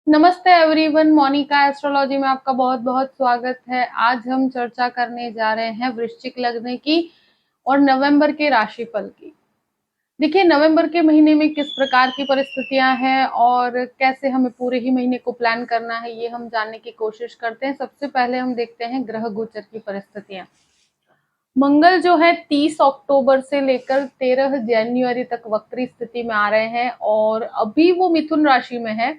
नमस्ते everyone, Monika astrology में आपका बहुत बहुत स्वागत है। आज हम चर्चा करने जा रहे हैं वृश्चिक लग्न की और नवंबर के राशिफल की। देखिए, नवंबर के महीने में किस प्रकार की परिस्थितियां हैं और कैसे हमें पूरे ही महीने को प्लान करना है, ये हम जानने की कोशिश करते हैं। सबसे पहले हम देखते हैं ग्रह गोचर की परिस्थितियां। मंगल जो है 30 अक्टूबर से लेकर 13 जनवरी तक वक्री स्थिति में आ रहे हैं और अभी वो मिथुन राशि में है,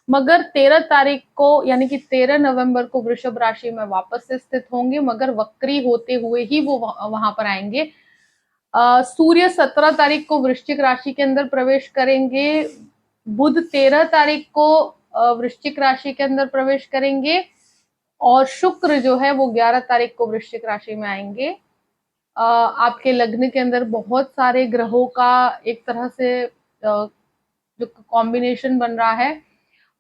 मगर 13 तारीख को यानी कि 13 नवंबर को वृषभ राशि में वापस से स्थित होंगे, मगर वक्री होते हुए ही वो वहां पर आएंगे। सूर्य 17 तारीख को वृश्चिक राशि के अंदर प्रवेश करेंगे। बुध 13 तारीख को वृश्चिक राशि के अंदर प्रवेश करेंगे और शुक्र जो है वो 11 तारीख को वृश्चिक राशि में आएंगे। आपके लग्न के अंदर बहुत सारे ग्रहों का एक तरह से जो कॉम्बिनेशन बन रहा है।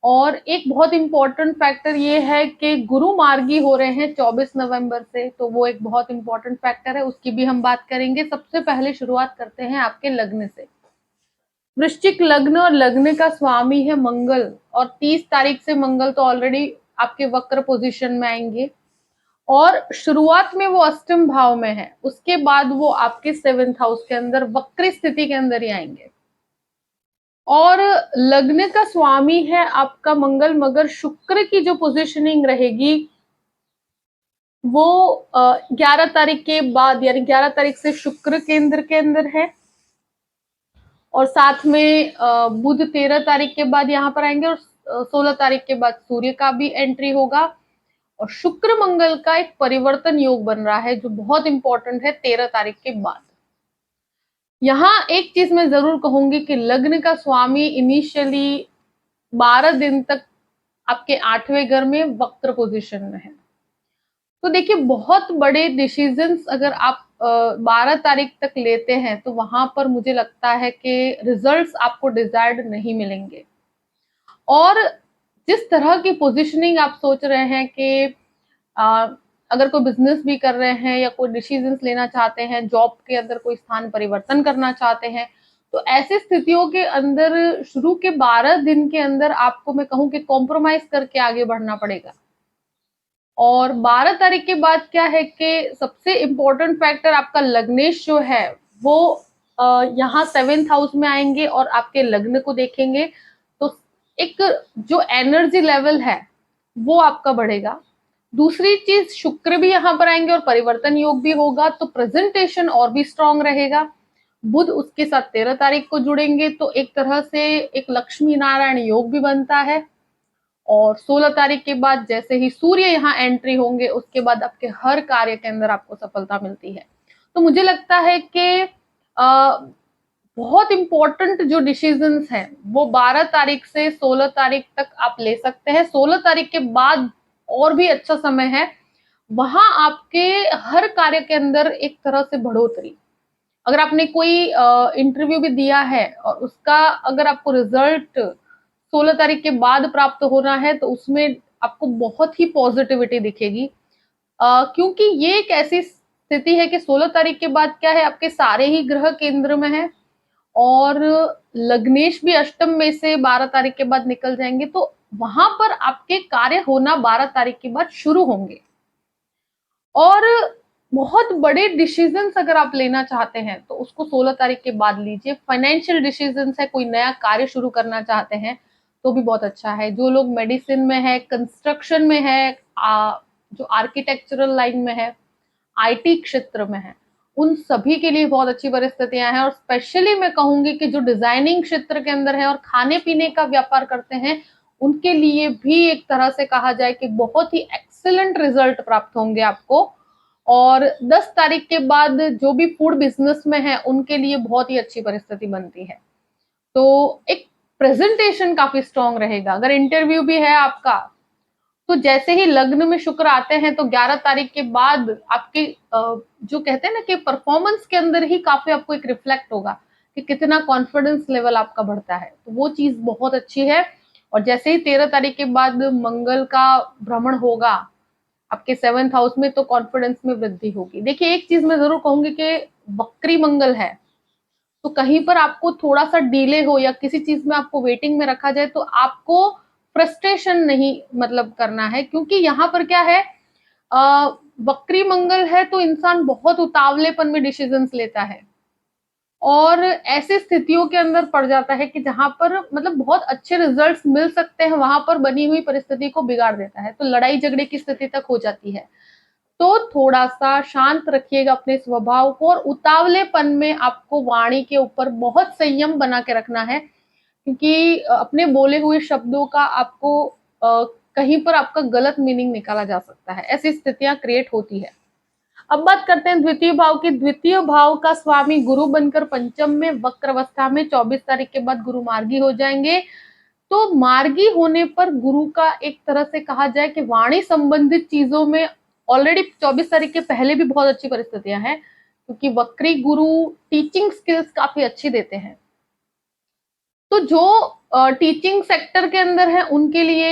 और एक बहुत इंपॉर्टेंट फैक्टर ये है कि गुरु मार्गी हो रहे हैं 24 नवंबर से, तो वो एक बहुत इंपॉर्टेंट फैक्टर है, उसकी भी हम बात करेंगे। सबसे पहले शुरुआत करते हैं आपके लग्न से। वृश्चिक लग्न और लग्न का स्वामी है मंगल, और 30 तारीख से मंगल तो ऑलरेडी आपके वक्र पोजीशन में आएंगे और शुरुआत में वो अष्टम भाव में है, उसके बाद वो आपके 7th हाउस के अंदर वक्र स्थिति के अंदर ही आएंगे। और लग्न का स्वामी है आपका मंगल, मगर शुक्र की जो पोजीशनिंग रहेगी वो 11 तारीख के बाद, यानी 11 तारीख से शुक्र केंद्र के अंदर है और साथ में बुध 13 तारीख के बाद यहाँ पर आएंगे और 16 तारीख के बाद सूर्य का भी एंट्री होगा और शुक्र मंगल का एक परिवर्तन योग बन रहा है जो बहुत इंपॉर्टेंट है 13 तारीख के बाद। यहाँ एक चीज मैं जरूर कहूंगी कि लग्न का स्वामी इनिशियली 12 दिन तक आपके 8वें घर में वक्र पोजीशन में है। तो देखिए, बहुत बड़े डिसीजंस अगर आप 12 तारीख तक लेते हैं तो वहां पर मुझे लगता है कि रिजल्ट्स आपको डिजायर्ड नहीं मिलेंगे। और जिस तरह की पोजीशनिंग आप सोच रहे हैं कि अगर कोई बिजनेस भी कर रहे हैं या कोई डिसीजंस लेना चाहते हैं, जॉब के अंदर कोई स्थान परिवर्तन करना चाहते हैं, तो ऐसी स्थितियों के अंदर शुरू के 12 दिन के अंदर आपको मैं कहूं कि कॉम्प्रोमाइज करके आगे बढ़ना पड़ेगा। और 12 तारीख के बाद क्या है कि सबसे इंपॉर्टेंट फैक्टर आपका लग्नेश जो है वो यहाँ 7th हाउस में आएंगे और आपके लग्न को देखेंगे, तो एक जो एनर्जी लेवल है वो आपका बढ़ेगा। दूसरी चीज, शुक्र भी यहाँ पर आएंगे और परिवर्तन योग भी होगा, तो प्रेजेंटेशन और भी स्ट्रांग रहेगा। बुध उसके साथ 13 तारीख को जुड़ेंगे, तो एक तरह से एक लक्ष्मी नारायण योग भी बनता है। और 16 तारीख के बाद जैसे ही सूर्य यहाँ एंट्री होंगे, उसके बाद आपके हर कार्य के अंदर आपको सफलता मिलती है। तो मुझे लगता है कि बहुत इंपॉर्टेंट जो डिसीजंस हैं वो 12 तारीख से 16 तारीख तक आप ले सकते हैं। 16 तारीख के बाद और भी अच्छा समय है, वहां आपके हर कार्य के अंदर एक तरह से बढ़ोतरी। अगर आपने कोई इंटरव्यू भी दिया है और उसका अगर आपको रिजल्ट 16 तारीख के बाद प्राप्त होना है, तो उसमें आपको बहुत ही पॉजिटिविटी दिखेगी। क्योंकि ये एक ऐसी स्थिति है कि 16 तारीख के बाद क्या है, आपके सारे ही ग्रह केंद्र में है और लग्नेश भी अष्टम में से 12 तारीख के बाद निकल जाएंगे, तो वहां पर आपके कार्य होना 12 तारीख के बाद शुरू होंगे। और बहुत बड़े डिसीजंस अगर आप लेना चाहते हैं तो उसको 16 तारीख के बाद लीजिए। फाइनेंशियल डिसीजंस है, कोई नया कार्य शुरू करना चाहते हैं तो भी बहुत अच्छा है। जो लोग मेडिसिन में है, कंस्ट्रक्शन में है, जो आर्किटेक्चरल लाइन में है, आईटी क्षेत्र में है, उन सभी के लिए बहुत अच्छी परिस्थितियां हैं। और स्पेशली मैं कहूंगी कि जो डिजाइनिंग क्षेत्र के अंदर है और खाने पीने का व्यापार करते हैं, उनके लिए भी एक तरह से कहा जाए कि बहुत ही एक्सीलेंट रिजल्ट प्राप्त होंगे आपको। और 10 तारीख के बाद जो भी फूड बिजनेस में है उनके लिए बहुत ही अच्छी परिस्थिति बनती है। तो एक प्रेजेंटेशन काफी स्ट्रांग रहेगा। अगर इंटरव्यू भी है आपका, तो जैसे ही लग्न में शुक्र आते हैं तो 11 तारीख के बाद आपके जो कहते हैं ना कि परफॉर्मेंस के अंदर ही काफी आपको एक रिफ्लेक्ट होगा कि कितना कॉन्फिडेंस लेवल आपका बढ़ता है, तो वो चीज बहुत अच्छी है। और जैसे ही 13 तारीख के बाद मंगल का भ्रमण होगा आपके 7th हाउस में, तो कॉन्फिडेंस में वृद्धि होगी। देखिए, एक चीज मैं जरूर कहूंगी कि वक्री मंगल है, तो कहीं पर आपको थोड़ा सा डिले हो या किसी चीज में आपको वेटिंग में रखा जाए तो आपको फ्रस्ट्रेशन नहीं मतलब करना है, क्योंकि यहाँ पर क्या है, वक्री मंगल है तो इंसान बहुत उतावलेपन में डिसीजंस लेता है और ऐसी स्थितियों के अंदर पड़ जाता है कि जहां पर मतलब बहुत अच्छे रिजल्ट्स मिल सकते हैं, वहां पर बनी हुई परिस्थिति को बिगाड़ देता है, तो लड़ाई झगड़े की स्थिति तक हो जाती है। तो थोड़ा सा शांत रखिएगा अपने स्वभाव को, और उतावलेपन में आपको वाणी के ऊपर बहुत संयम बना के रखना है, क्योंकि अपने बोले हुए शब्दों का आपको कहीं पर आपका गलत मीनिंग निकाला जा सकता है, ऐसी स्थितियां क्रिएट होती है। अब बात करते हैं द्वितीय भाव की। द्वितीय भाव का स्वामी गुरु बनकर पंचम में वक्र अवस्था में 24 तारीख के बाद गुरु मार्गी हो जाएंगे। तो मार्गी होने पर गुरु का एक तरह से कहा जाए कि वाणी संबंधित चीजों में ऑलरेडी 24 तारीख के पहले भी बहुत अच्छी परिस्थितियां हैं, क्योंकि वक्री गुरु टीचिंग स्किल्स काफी अच्छी देते हैं। तो जो टीचिंग सेक्टर के अंदर है उनके लिए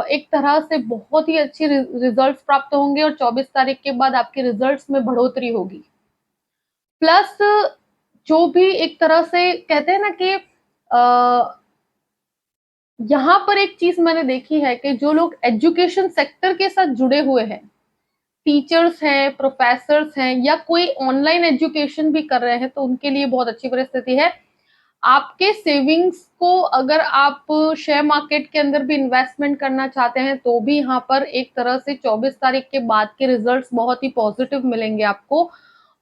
एक तरह से बहुत ही अच्छी रिजल्ट्स प्राप्त होंगे, और 24 तारीख के बाद आपके रिजल्ट्स में बढ़ोतरी होगी। प्लस जो भी एक तरह से कहते हैं ना कि यहाँ पर एक चीज मैंने देखी है कि जो लोग एजुकेशन सेक्टर के साथ जुड़े हुए हैं, टीचर्स हैं, प्रोफेसर्स हैं, या कोई ऑनलाइन एजुकेशन भी कर रहे हैं, तो उनके लिए बहुत अच्छी परिस्थिति है। आपके सेविंग्स को अगर आप शेयर मार्केट के अंदर भी इन्वेस्टमेंट करना चाहते हैं, तो भी यहाँ पर एक तरह से 24 तारीख के बाद के रिजल्ट्स बहुत ही पॉजिटिव मिलेंगे आपको।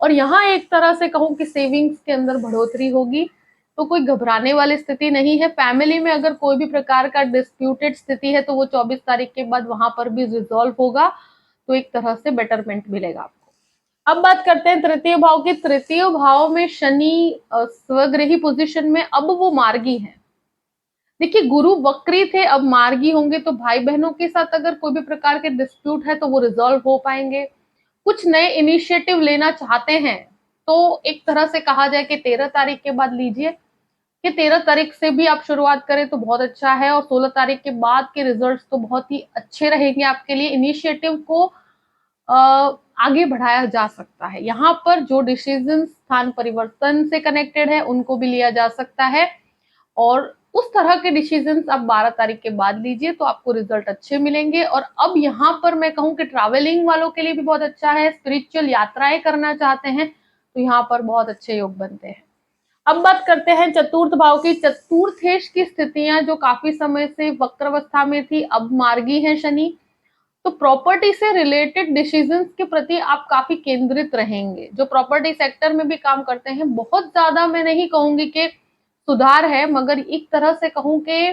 और यहाँ एक तरह से कहूँ कि सेविंग्स के अंदर बढ़ोतरी होगी, तो कोई घबराने वाली स्थिति नहीं है। फैमिली में अगर कोई भी प्रकार का डिस्प्यूटेड स्थिति है, तो वो 24 तारीख के बाद वहां पर भी रिजॉल्व होगा, तो एक तरह से बेटरमेंट मिलेगा आपको। अब बात करते हैं तृतीय भाव की। तृतीय भाव में शनि स्वग्रही पोजीशन में, अब वो मार्गी है। देखिए, गुरु वक्री थे, अब मार्गी होंगे, तो भाई बहनों के साथ अगर कोई भी प्रकार के डिस्प्यूट है तो वो रिजॉल्व हो पाएंगे। कुछ नए इनिशिएटिव लेना चाहते हैं तो एक तरह से कहा जाए कि 13 तारीख के बाद लीजिए, कि 13 तारीख से भी आप शुरुआत करें तो बहुत अच्छा है, और 16 तारीख के बाद के रिजल्ट्स तो बहुत ही अच्छे रहेंगे आपके लिए। इनिशिएटिव को आगे बढ़ाया जा सकता है। यहाँ पर जो डिसीजन स्थान परिवर्तन से कनेक्टेड है उनको भी लिया जा सकता है, और उस तरह के डिसीजंस आप 12 तारीख के बाद लीजिए तो आपको रिजल्ट अच्छे मिलेंगे। और अब यहाँ पर मैं कहूँ कि ट्रैवलिंग वालों के लिए भी बहुत अच्छा है, स्पिरिचुअल यात्राएं करना चाहते हैं तो यहाँ पर बहुत अच्छे योग बनते हैं। अब बात करते हैं चतुर्थ भाव की। चतुर्थेश की स्थितियां जो काफी समय से वक्रावस्था में थी, अब मार्गी है शनि, तो प्रॉपर्टी से रिलेटेड डिसीजंस के प्रति आप काफी केंद्रित रहेंगे। जो प्रॉपर्टी सेक्टर में भी काम करते हैं, बहुत ज्यादा मैं नहीं कहूंगी कि सुधार है, मगर एक तरह से कहूं कि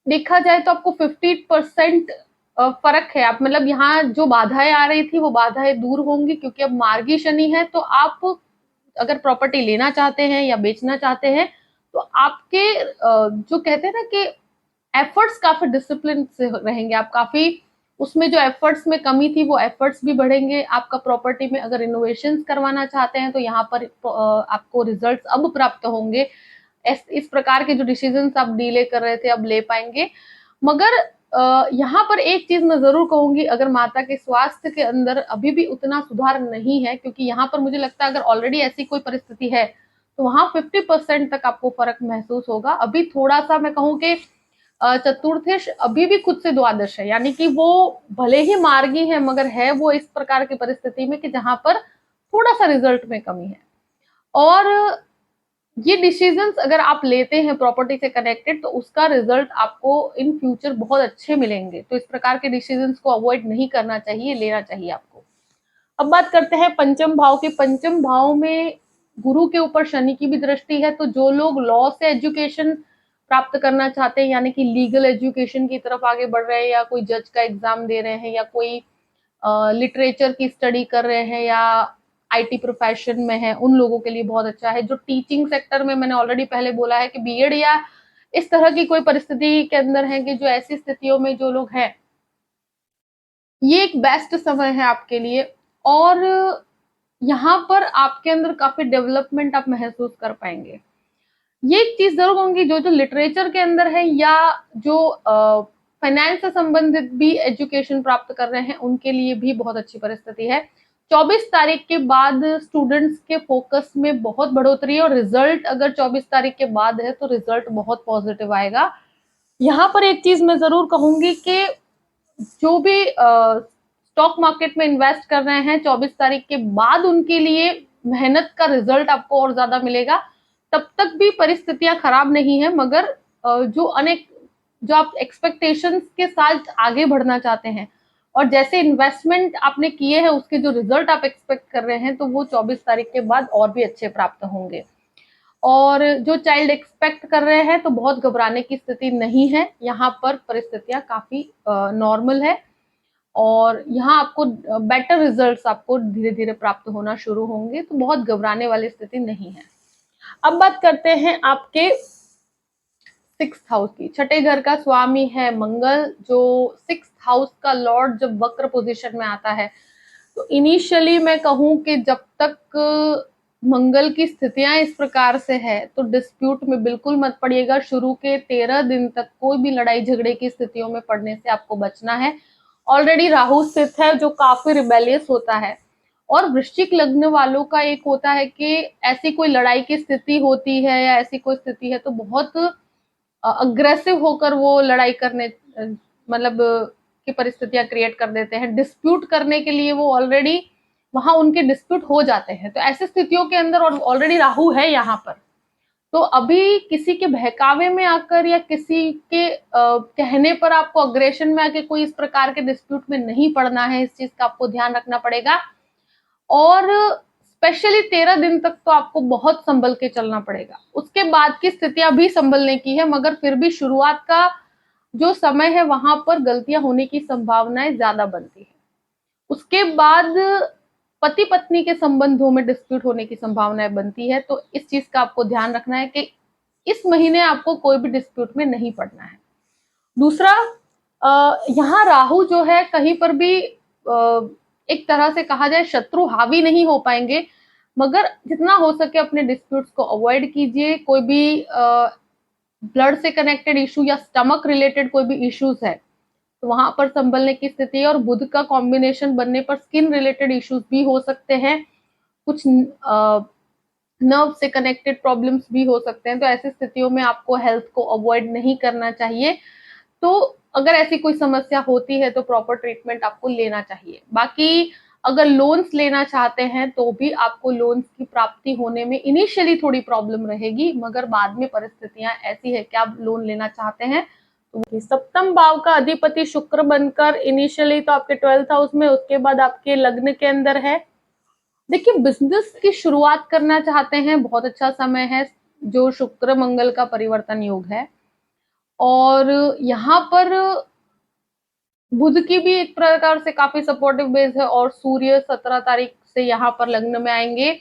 देखा जाए तो आपको 50% फर्क है। आप मतलब यहाँ जो बाधाएं आ रही थी वो बाधाएं दूर होंगी, क्योंकि अब मार्गी शनि है। तो आप अगर प्रॉपर्टी लेना चाहते हैं या बेचना चाहते हैं, तो आपके जो कहते हैं ना कि एफर्ट्स काफी डिसिप्लिन से रहेंगे। आप काफी उसमें जो एफर्ट्स में कमी थी वो एफर्ट्स भी बढ़ेंगे आपका। प्रॉपर्टी में अगर इनोवेशंस करवाना चाहते हैं तो यहाँ पर आपको रिजल्ट्स अब प्राप्त होंगे। इस प्रकार के जो डिसीजंस आप डीले कर रहे थे अब ले पाएंगे। मगर यहाँ पर एक चीज मैं जरूर कहूंगी, अगर माता के स्वास्थ्य के अंदर अभी भी उतना सुधार नहीं है, क्योंकि यहाँ पर मुझे लगता है अगर ऑलरेडी ऐसी कोई परिस्थिति है तो वहां 50% तक आपको फर्क महसूस होगा। अभी थोड़ा सा मैं कहूँ कि चतुर्थेश अभी भी खुद से द्वादश है, यानी कि वो भले ही मार्गी है मगर है वो इस प्रकार की परिस्थिति में कि जहां पर थोड़ा सा रिजल्ट में कमी है। और ये डिसीजंस अगर आप लेते हैं प्रॉपर्टी से कनेक्टेड तो उसका रिजल्ट आपको इन फ्यूचर बहुत अच्छे मिलेंगे। तो इस प्रकार के डिसीजंस को अवॉइड नहीं करना चाहिए, लेना चाहिए आपको। अब बात करते हैं पंचम भाव की। पंचम भाव में गुरु के ऊपर शनि की भी दृष्टि है, तो जो लोग लॉ से एजुकेशन प्राप्त करना चाहते हैं, यानी कि लीगल एजुकेशन की तरफ आगे बढ़ रहे हैं, या कोई जज का एग्जाम दे रहे हैं, या कोई लिटरेचर की स्टडी कर रहे हैं, या आईटी प्रोफेशन में है, उन लोगों के लिए बहुत अच्छा है। जो टीचिंग सेक्टर में, मैंने ऑलरेडी पहले बोला है कि बीएड या इस तरह की कोई परिस्थिति के अंदर है, कि जो ऐसी स्थितियों में जो लोग हैं, ये एक बेस्ट समय है आपके लिए। और यहाँ पर आपके अंदर काफी डेवलपमेंट आप महसूस कर पाएंगे। ये एक चीज जरूर कहूंगी, जो जो लिटरेचर के अंदर है या जो फाइनेंस से संबंधित भी एजुकेशन प्राप्त कर रहे हैं, उनके लिए भी बहुत अच्छी परिस्थिति है। 24 तारीख के बाद स्टूडेंट्स के फोकस में बहुत बढ़ोतरी है, और रिजल्ट अगर 24 तारीख के बाद है तो रिजल्ट बहुत पॉजिटिव आएगा। यहाँ पर एक चीज मैं जरूर कहूंगी कि जो भी स्टॉक मार्केट में इन्वेस्ट कर रहे हैं 24 तारीख के बाद उनके लिए मेहनत का रिजल्ट आपको और ज्यादा मिलेगा। तब तक भी परिस्थितियां खराब नहीं है, मगर जो आप एक्सपेक्टेशंस के साथ आगे बढ़ना चाहते हैं और जैसे इन्वेस्टमेंट आपने किए हैं उसके जो रिजल्ट आप एक्सपेक्ट कर रहे हैं, तो वो 24 तारीख के बाद और भी अच्छे प्राप्त होंगे। और जो चाइल्ड एक्सपेक्ट कर रहे हैं तो बहुत घबराने की स्थिति नहीं है, यहाँ पर परिस्थितियां काफी नॉर्मल है और यहाँ आपको बेटर रिजल्ट्स आपको धीरे धीरे प्राप्त होना शुरू होंगे, तो बहुत घबराने वाली स्थिति नहीं है। अब बात करते हैं आपके 6th हाउस की। छठे घर का स्वामी है मंगल, जो 6th हाउस का लॉर्ड जब वक्र पोजीशन में आता है तो इनिशियली मैं कहूं कि जब तक मंगल की स्थितियां इस प्रकार से है तो डिस्प्यूट में बिल्कुल मत पड़िएगा। शुरू के 13 दिन तक कोई भी लड़ाई झगड़े की स्थितियों में पड़ने से आपको बचना है। ऑलरेडी राहु स्थित है जो काफी रिबेलियस होता है, और वृश्चिक लग्न वालों का एक होता है कि ऐसी कोई लड़ाई की स्थिति होती है या ऐसी कोई स्थिति है तो बहुत अग्रेसिव होकर वो लड़ाई करने मतलब की परिस्थितियां क्रिएट कर देते हैं। डिस्प्यूट करने के लिए वो ऑलरेडी वहां उनके डिस्प्यूट हो जाते हैं, तो ऐसी स्थितियों के अंदर ऑलरेडी राहु है यहाँ पर। तो अभी किसी के बहकावे में आकर या किसी के कहने पर आपको अग्रेशन में आके कोई इस प्रकार के डिस्प्यूट में नहीं पड़ना है, इस चीज का आपको ध्यान रखना पड़ेगा। और स्पेशली 13 दिन तक तो आपको बहुत संभल के चलना पड़ेगा। उसके बाद की स्थितियां भी संभलने की है, मगर फिर भी शुरुआत का जो समय है वहां पर गलतियां होने की संभावनाएं ज्यादा बनती है। उसके बाद पति पत्नी के संबंधों में डिस्प्यूट होने की संभावनाएं बनती है, तो इस चीज का आपको ध्यान रखना है कि इस महीने आपको कोई भी डिस्प्यूट में नहीं पड़ना है। दूसरा, यहाँ राहु जो है कहीं पर भी एक तरह से कहा जाए शत्रु हावी नहीं हो पाएंगे, मगर जितना हो सके अपने डिस्प्यूट्स को अवॉइड कीजिए। कोई भी ब्लड से कनेक्टेड इशू या स्टमक रिलेटेड कोई भी इश्यूज है तो वहां पर संभलने की स्थिति है, और बुध का कॉम्बिनेशन बनने पर स्किन रिलेटेड इश्यूज भी हो सकते हैं, कुछ नर्व से कनेक्टेड प्रॉब्लम्स भी हो सकते हैं। तो ऐसी स्थितियों में आपको हेल्थ को अवॉइड नहीं करना चाहिए। तो अगर ऐसी कोई समस्या होती है तो प्रॉपर ट्रीटमेंट आपको लेना चाहिए। बाकी अगर लोन्स लेना चाहते हैं तो भी आपको लोन्स की प्राप्ति होने में इनिशियली थोड़ी प्रॉब्लम रहेगी, मगर बाद में परिस्थितियां ऐसी है कि आप लोन लेना चाहते हैं तो सप्तम भाव का अधिपति शुक्र बनकर इनिशियली तो आपके 12th हाउस में, उसके बाद आपके लग्न के अंदर है। देखिए, बिजनेस की शुरुआत करना चाहते हैं, बहुत अच्छा समय है जो शुक्र मंगल का परिवर्तन योग है। और यहाँ पर बुध की भी एक प्रकार से काफी सपोर्टिव बेस है, और सूर्य 17 तारीख से यहाँ पर लग्न में आएंगे।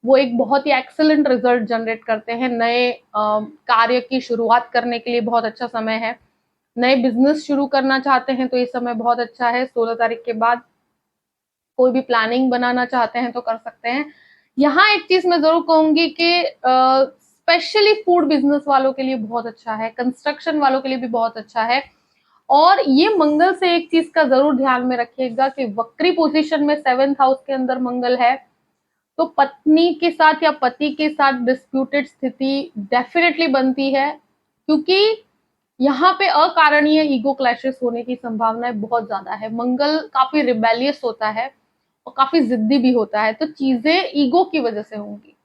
वो एक बहुत ही एक्सीलेंट रिजल्ट जनरेट करते हैं। नए कार्य की शुरुआत करने के लिए बहुत अच्छा समय है। नए बिजनेस शुरू करना चाहते हैं तो ये समय बहुत अच्छा है। 16 तारीख के बाद कोई भी प्लानिंग बनाना चाहते हैं तो कर सकते हैं। यहाँ एक चीज मैं जरूर कहूंगी कि स्पेशली फूड बिजनेस वालों के लिए बहुत अच्छा है, कंस्ट्रक्शन वालों के लिए भी बहुत अच्छा है। और ये मंगल से एक चीज का जरूर ध्यान में रखिएगा कि वक्री पोजीशन में 7th हाउस के अंदर मंगल है, तो पत्नी के साथ या पति के साथ डिस्प्यूटेड स्थिति डेफिनेटली बनती है, क्योंकि यहाँ पे अकारणीय ईगो क्लैशेस होने की संभावनाएं बहुत ज्यादा है। मंगल काफी रिबेलियस होता है और काफी जिद्दी भी होता है, तो चीजें ईगो की वजह से होंगी,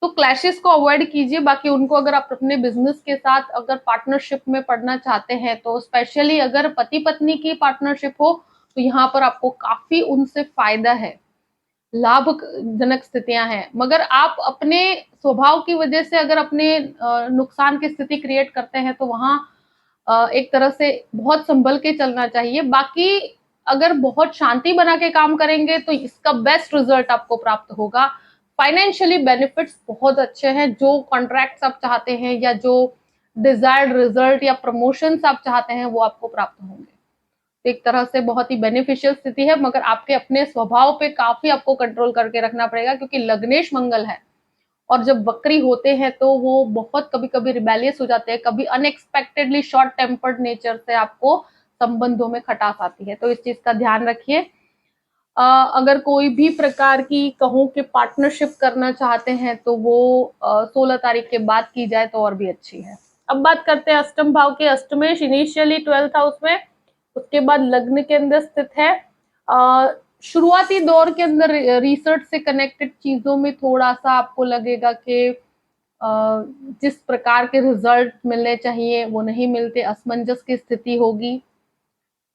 तो क्लैशेस को अवॉइड कीजिए। बाकी उनको अगर आप अपने बिजनेस के साथ अगर पार्टनरशिप में पढ़ना चाहते हैं तो स्पेशली अगर पति पत्नी की पार्टनरशिप हो तो यहाँ पर आपको काफी उनसे फायदा है, लाभजनक स्थितियां हैं। मगर आप अपने स्वभाव की वजह से अगर अपने नुकसान की स्थिति क्रिएट करते हैं तो वहां एक तरह से बहुत संभल के चलना चाहिए। बाकी अगर बहुत शांति बना के काम करेंगे तो इसका बेस्ट रिजल्ट आपको प्राप्त होगा। फाइनेंशियली बेनिफिट्स बहुत अच्छे हैं। जो कॉन्ट्रैक्ट्स आप चाहते हैं या जो डिजायर्ड रिजल्ट या प्रमोशंस आप चाहते हैं वो आपको प्राप्त होंगे। तो एक तरह से बहुत ही बेनिफिशियल स्थिति है, मगर आपके अपने स्वभाव पे काफी आपको कंट्रोल करके रखना पड़ेगा, क्योंकि लग्नेश मंगल है और जब वक्री होते हैं तो वो बहुत कभी कभी रिबेलियस हो जाते हैं, कभी अनएक्सपेक्टेडली शॉर्ट टेम्पर्ड नेचर से आपको संबंधों में खटास आती है। तो इस चीज का ध्यान रखिए। अगर कोई भी प्रकार की कहूँ कि पार्टनरशिप करना चाहते हैं तो वो 16 तारीख के बाद की जाए तो और भी अच्छी है। अब बात करते हैं अष्टम भाव के। अष्टमेश इनिशियली 12th हाउस में, उसके बाद लग्न के अंदर स्थित है। शुरुआती दौर के अंदर रिसर्च से कनेक्टेड चीजों में थोड़ा सा आपको लगेगा कि जिस प्रकार के रिजल्ट मिलने चाहिए वो नहीं मिलते, असमंजस की स्थिति होगी।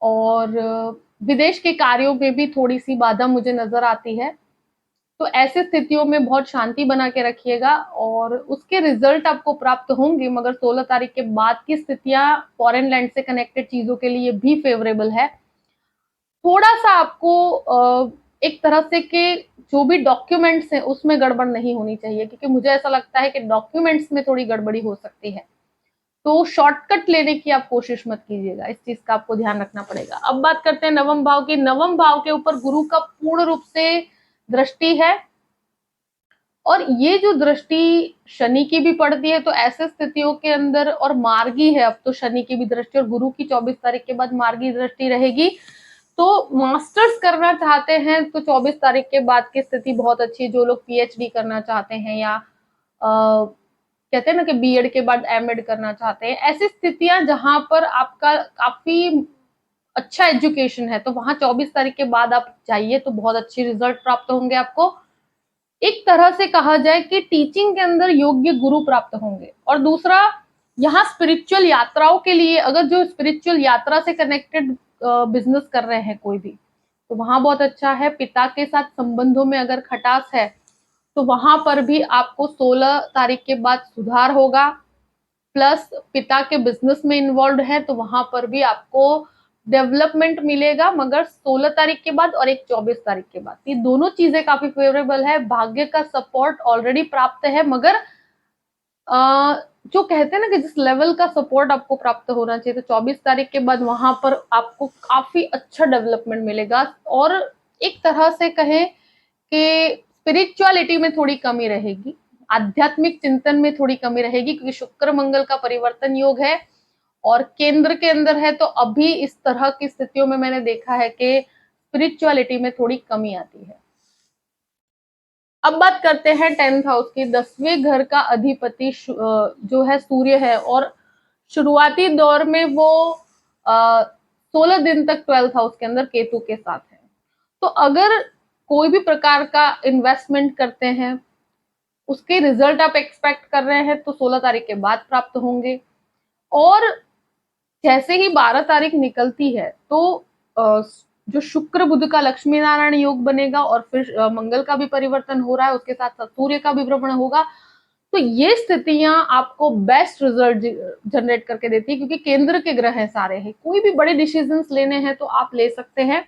और विदेश के कार्यों में भी थोड़ी सी बाधा मुझे नजर आती है। तो ऐसे स्थितियों में बहुत शांति बना के रखिएगा और उसके रिजल्ट आपको प्राप्त होंगे, मगर 16 तारीख के बाद की स्थितियां फॉरेन लैंड से कनेक्टेड चीजों के लिए भी फेवरेबल है। थोड़ा सा आपको एक तरह से कि जो भी डॉक्यूमेंट्स हैं उसमें गड़बड़ नहीं होनी चाहिए, क्योंकि मुझे ऐसा लगता है कि डॉक्यूमेंट्स में थोड़ी गड़बड़ी हो सकती है। तो शॉर्टकट लेने की आप कोशिश मत कीजिएगा, इस चीज का आपको ध्यान रखना पड़ेगा। अब बात करते हैं नवम भाव की। नवम भाव के ऊपर गुरु का पूर्ण रूप से दृष्टि है, और ये जो दृष्टि शनि की भी पड़ती है, तो ऐसे स्थितियों के अंदर, और मार्गी है अब तो शनि की भी दृष्टि, और गुरु की 24 तारीख के बाद मार्गी दृष्टि रहेगी। तो मास्टर्स करना चाहते हैं तो 24 तारीख के बाद की स्थिति बहुत अच्छी है। जो लोग पीएचडी करना चाहते हैं या कहते हैं ना कि बीएड के बाद एमएड करना चाहते हैं, ऐसी स्थितियां जहां पर आपका काफी अच्छा एजुकेशन है, तो वहां 24 तारीख के बाद आप जाइए तो बहुत अच्छी रिजल्ट प्राप्त होंगे आपको। एक तरह से कहा जाए कि टीचिंग के अंदर योग्य गुरु प्राप्त होंगे। और दूसरा, यहाँ स्पिरिचुअल यात्राओं के लिए, अगर जो स्पिरिचुअल यात्रा से कनेक्टेड बिजनेस कर रहे हैं कोई भी, तो वहां बहुत अच्छा है। पिता के साथ संबंधों में अगर खटास है तो वहां पर भी आपको 16 तारीख के बाद सुधार होगा। प्लस पिता के बिजनेस में इन्वॉल्व है तो वहां पर भी आपको डेवलपमेंट मिलेगा, मगर 16 तारीख के बाद और एक 24 तारीख के बाद, ये दोनों चीजें काफी फेवरेबल है। भाग्य का सपोर्ट ऑलरेडी प्राप्त है, मगर जो कहते हैं ना कि जिस लेवल का सपोर्ट आपको प्राप्त होना चाहिए, तो 24 तारीख के बाद वहां पर आपको काफी अच्छा डेवलपमेंट मिलेगा। और एक तरह से कहें कि स्पिरिचुअलिटी में थोड़ी कमी रहेगी, आध्यात्मिक चिंतन में थोड़ी कमी रहेगी, क्योंकि शुक्र मंगल का परिवर्तन योग है और केंद्र के अंदर है। तो अभी इस तरह की स्थितियों में मैंने देखा है कि स्पिरिचुअलिटी में थोड़ी कमी आती है। अब बात करते हैं 10th हाउस की। 10वें घर का अधिपति जो है सूर्य है, और शुरुआती दौर में वो 16 दिन तक 12th हाउस के अंदर केतु के साथ है। तो अगर कोई भी प्रकार का इन्वेस्टमेंट करते हैं, उसके रिजल्ट आप एक्सपेक्ट कर रहे हैं, तो 16 तारीख के बाद प्राप्त होंगे। और जैसे ही 12 तारीख निकलती है तो जो शुक्र बुध का लक्ष्मी नारायण योग बनेगा, और फिर मंगल का भी परिवर्तन हो रहा है, उसके साथ साथ सूर्य का भी भ्रमण होगा। तो ये स्थितियां आपको बेस्ट रिजल्ट जनरेट करके देती है, क्योंकि केंद्र के ग्रह हैं सारे हैं। कोई भी बड़े डिसीजंस लेने हैं तो आप ले सकते हैं।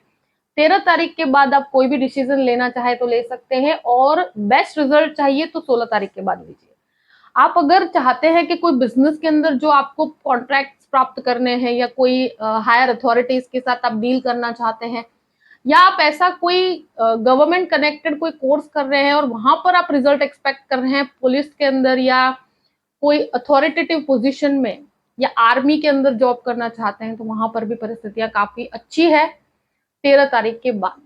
13 तारीख के बाद आप कोई भी डिसीजन लेना चाहे तो ले सकते हैं, और बेस्ट रिजल्ट चाहिए तो 16 तारीख के बाद लीजिए। आप अगर चाहते हैं कि कोई बिजनेस के अंदर जो आपको कॉन्ट्रैक्ट प्राप्त करने हैं, या कोई हायर अथॉरिटीज के साथ आप डील करना चाहते हैं, या आप ऐसा कोई गवर्नमेंट कनेक्टेड कोई कोर्स कर रहे हैं और वहां पर आप रिजल्ट एक्सपेक्ट कर रहे हैं, पुलिस के अंदर या कोई अथॉरिटेटिव पोजीशन में, या आर्मी के अंदर जॉब करना चाहते हैं, तो वहां पर भी परिस्थितियां काफी अच्छी है 13 तारीख के बाद।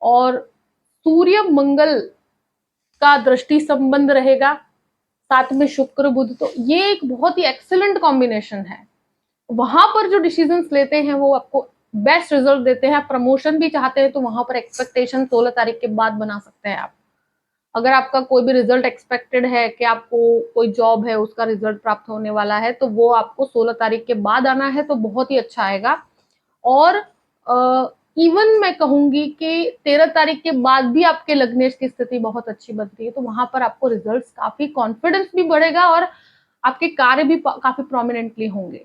और सूर्य मंगल का दृष्टि संबंध रहेगा, साथ में शुक्र बुध, तो ये एक बहुत ही एक्सीलेंट कॉम्बिनेशन है। वहां पर जो डिसीजंस लेते हैं वो आपको बेस्ट रिजल्ट देते हैं। प्रमोशन भी चाहते हैं तो वहां पर एक्सपेक्टेशन 16 तारीख के बाद बना सकते हैं आप। अगर आपका कोई भी रिजल्ट एक्सपेक्टेड है कि आपको कोई जॉब है उसका रिजल्ट प्राप्त होने वाला है, तो वो आपको 16 तारीख के बाद आना है, तो बहुत ही अच्छा आएगा। और इवन मैं कहूंगी कि 13 तारीख के बाद भी आपके लग्नेश की स्थिति बहुत अच्छी बनती है, तो वहां पर आपको रिजल्ट्स काफी, कॉन्फिडेंस भी बढ़ेगा और आपके कार्य भी काफी प्रोमिनेंटली होंगे।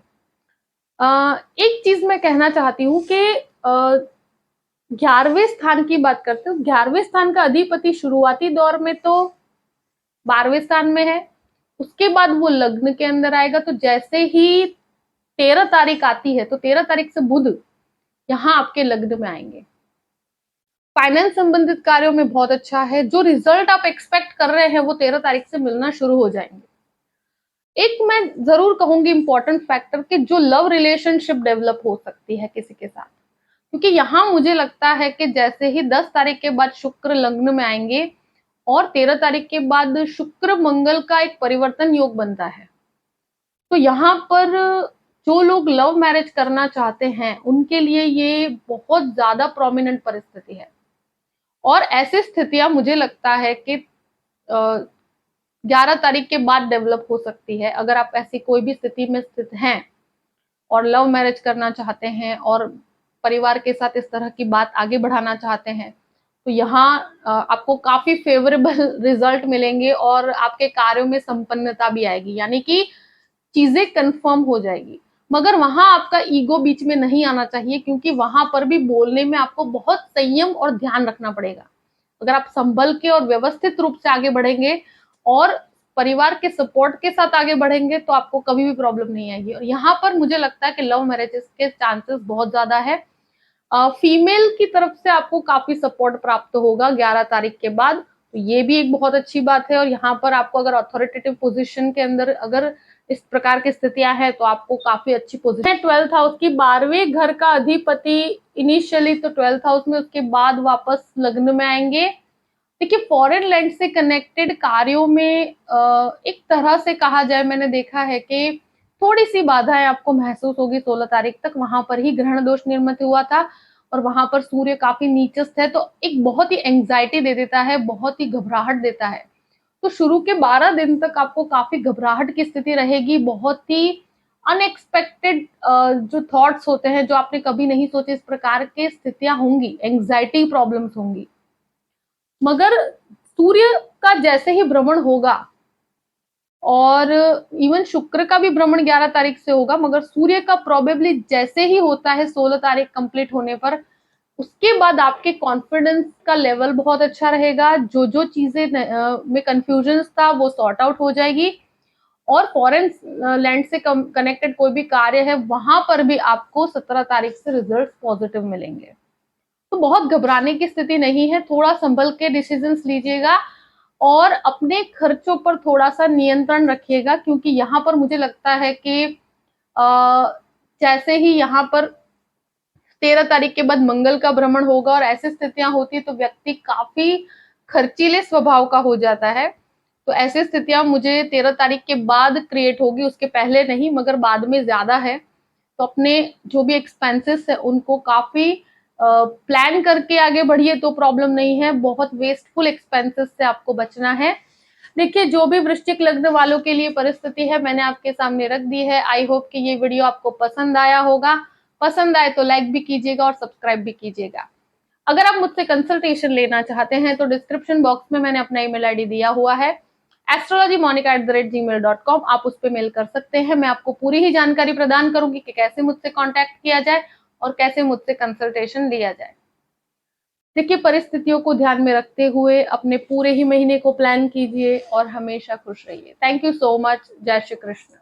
एक चीज मैं कहना चाहती हूँ कि 11वें स्थान की बात करते हैं। 11वें स्थान का अधिपति शुरुआती दौर में तो 12वें स्थान में है, उसके बाद वो लग्न के अंदर आएगा। तो जैसे ही 13 तारीख आती है तो 13 तारीख से बुध यहाँ आपके लग्न में आएंगे। फाइनेंस संबंधित कार्यों में बहुत अच्छा है। जो रिजल्ट आप एक्सपेक्ट कर रहे हैं वो 13 तारीख से मिलना शुरू हो जाएंगे। एक मैं जरूर कहूंगी इंपॉर्टेंट फैक्टर कि जो लव रिलेशनशिप डेवलप हो सकती है किसी के साथ, क्योंकि यहां मुझे लगता है कि जैसे ही 10 तारीख के बाद शुक्र लग्न में आएंगे और 13 तारीख के बाद शुक्र मंगल का एक परिवर्तन योग बनता है, तो यहाँ पर जो लोग लव मैरिज करना चाहते हैं उनके लिए ये बहुत ज्यादा प्रोमिनेंट परिस्थिति है। और ऐसी स्थितियां मुझे लगता है कि 11 तारीख के बाद डेवलप हो सकती है। अगर आप ऐसी कोई भी स्थिति में स्थित हैं और लव मैरिज करना चाहते हैं और परिवार के साथ इस तरह की बात आगे बढ़ाना चाहते हैं, तो यहाँ आपको काफी फेवरेबल रिजल्ट मिलेंगे और आपके कार्यों में संपन्नता भी आएगी, यानी कि चीजें कंफर्म हो जाएगी। मगर वहां आपका ईगो बीच में नहीं आना चाहिए, क्योंकि वहां पर भी बोलने में आपको बहुत संयम और ध्यान रखना पड़ेगा। अगर आप संभल के और व्यवस्थित रूप से आगे बढ़ेंगे और परिवार के सपोर्ट के साथ आगे बढ़ेंगे तो आपको कभी भी प्रॉब्लम नहीं आएगी। और यहाँ पर मुझे लगता है कि लव मैरिजेस के चांसेस बहुत ज्यादा है। फीमेल की तरफ से आपको काफी सपोर्ट प्राप्त होगा 11 तारीख के बाद, तो ये भी एक बहुत अच्छी बात है। और यहाँ पर आपको अगर अथॉरिटेटिव पोजीशन के अंदर अगर इस प्रकार की स्थितियां हैं तो आपको काफी अच्छी पोजीशन। 12th हाउस की 12वें घर का अधिपति इनिशियली तो 12th हाउस में, उसके बाद वापस लग्न में आएंगे। देखिए, फॉरेन लैंड से कनेक्टेड कार्यों में एक तरह से कहा जाए, मैंने देखा है कि थोड़ी सी बाधाएं आपको महसूस होगी 16 तारीख तक। वहां पर ही ग्रहण दोष निर्मित हुआ था और वहां पर सूर्य काफी नीचस्थ है, तो एक बहुत ही एंग्जाइटी दे देता है, बहुत ही घबराहट देता है। तो शुरू के 12 दिन तक आपको काफी घबराहट की स्थिति रहेगी, बहुत ही अनएक्सपेक्टेड जो थॉट्स होते हैं, जो आपने कभी नहीं सोचे, इस प्रकार के स्थितियां होंगी, एंग्जाइटी प्रॉब्लम्स होंगी। मगर सूर्य का जैसे ही भ्रमण होगा, और इवन शुक्र का भी भ्रमण 11 तारीख से होगा, मगर सूर्य का प्रोबेबली जैसे ही होता है 16 तारीख कंप्लीट होने पर, उसके बाद आपके कॉन्फिडेंस का लेवल बहुत अच्छा रहेगा। जो जो चीजें में कंफ्यूजन था वो सॉर्ट आउट हो जाएगी। और फॉरेन लैंड से कनेक्टेड कोई भी कार्य है वहां पर भी आपको 17 तारीख से रिजल्ट पॉजिटिव मिलेंगे। तो बहुत घबराने की स्थिति नहीं है, थोड़ा संभल के डिसीजंस लीजिएगा और अपने खर्चों पर थोड़ा सा नियंत्रण रखिएगा, क्योंकि यहाँ पर मुझे लगता है कि जैसे ही यहाँ पर 13 तारीख के बाद मंगल का भ्रमण होगा और ऐसी स्थितियां होती है तो व्यक्ति काफी खर्चीले स्वभाव का हो जाता है। तो ऐसी स्थितियां मुझे 13 तारीख के बाद क्रिएट होगी, उसके पहले नहीं, मगर बाद में ज्यादा है। तो अपने जो भी एक्सपेंसेस है उनको काफी प्लान करके आगे बढ़िए तो प्रॉब्लम नहीं है। बहुत वेस्टफुल एक्सपेंसेस से आपको बचना है। देखिए, जो भी वृश्चिक लग्न वालों के लिए परिस्थिति है मैंने आपके सामने रख दी है। आई होप कि ये वीडियो आपको पसंद आया होगा। पसंद आए तो लाइक भी कीजिएगा और सब्सक्राइब भी कीजिएगा। अगर आप मुझसे कंसल्टेशन लेना चाहते हैं तो डिस्क्रिप्शन बॉक्स में मैंने अपना ईमेल आईडी दिया हुआ है, astrologymonica@gmail.com। आप उस पर मेल कर सकते हैं। मैं आपको पूरी ही जानकारी प्रदान करूंगी कि कैसे मुझसे कांटेक्ट किया जाए और कैसे मुझसे कंसल्टेशन लिया जाए। देखिए, परिस्थितियों को ध्यान में रखते हुए अपने पूरे ही महीने को प्लान कीजिए और हमेशा खुश रहिए। Thank you so much. जय श्री कृष्ण।